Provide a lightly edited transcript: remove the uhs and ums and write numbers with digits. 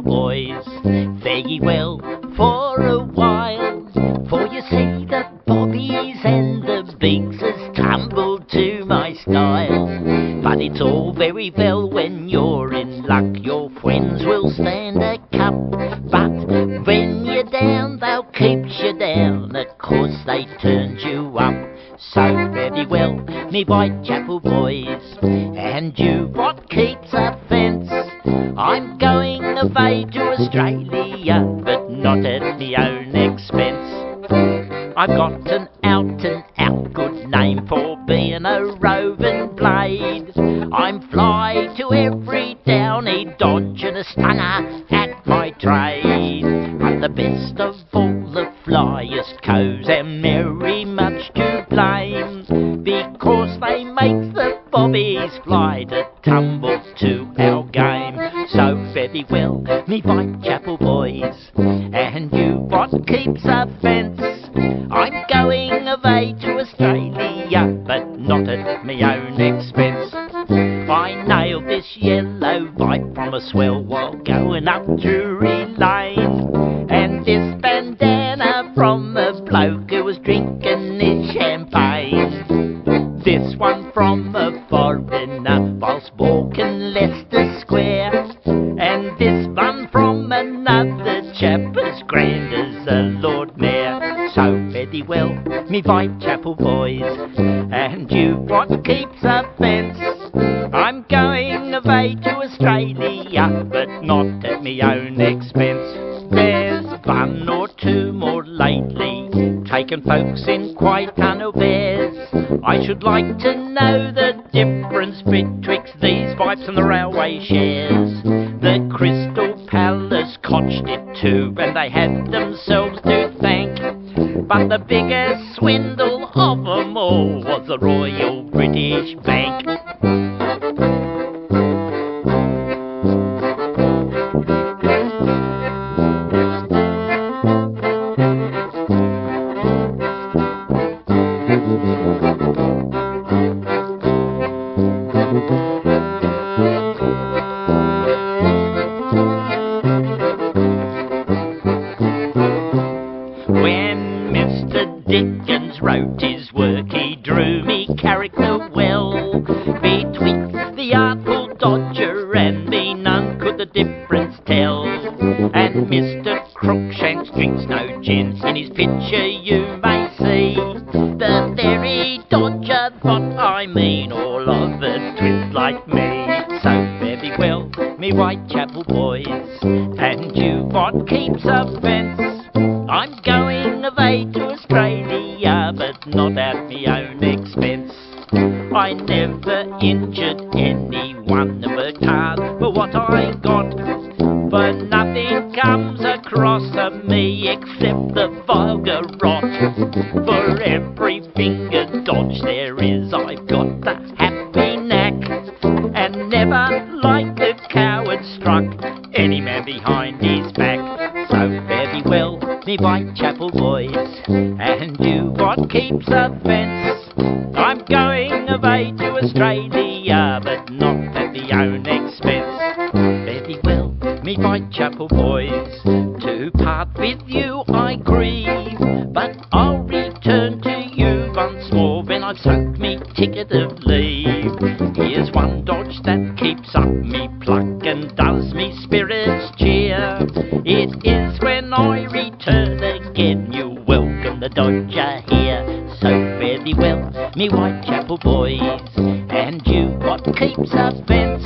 Whitechapel boys, fare ye well for a while, for you see the bobbies and the bigs has tumbled to my style. But it's all very well when you're in luck, your friends will stand a cup, but when you're down they'll keep you down, of course they turned you up. So very well, me Whitechapel boys, and you what keeps a fence, I'm going away to Australia, but not at me own expense. I've got an out-and-out good name for being a roving blade, I'm fly to every downy dodge and a stunner at my trade. But the best of all the flyest coes and very much to blame, because they make the bobbies fly to tumble to our game. So very well, me Whitechapel boys, and you what keeps a fence, I'm going away to Australia, but not at me own expense. I nailed this yellow bike from a swell while going up Drury Lane, and this bandana from a bloke who was drinking his champagne, this one from a foreigner whilst walking Leicester Square, and this one from another chap as grand as a Lord Mayor. So very well, me Whitechapel boys, and you what keeps a fence, I'm going away to Australia, but not at me own expense. There's one or two more lately, taking folks in quite unawares. I should like to know the difference betwixt these pipes and the railway shares. The Crystal Palace cotched it too, and they had themselves to thank, but the biggest swindle of them all was the Royal British Bank. When Mr. Dickens wrote his work, he drew me character well. Betwixt the Artful Dodger and me, none could the difference tell. And Mr. Crookshanks drinks no gin, in his picture you may see the very Dodger that I mean, all of a twist like me. So very well, me Whitechapel boys, and you what keeps a fence, I'm going away to Australia, but not at me own expense. I never injured anyone and worked hard for what I got, but nothing comes across of me except the vulgar rot. For every finger dodge there is, I've got the happy knack, and never like the coward struck any man behind his back. So very well, me Whitechapel boys, and you what keeps a fence, I'm going away to Australia, but not at me own expense. Very well, me Whitechapel boys, to part with you I grieve, but I'll return to you once more when I've soaked me ticket of leave. Here's one dodge that keeps up me pluck and does me spirits cheer. It is when I return again, you welcome the Dodger here. So very well, me Whitechapel boys, and you what keeps a fence,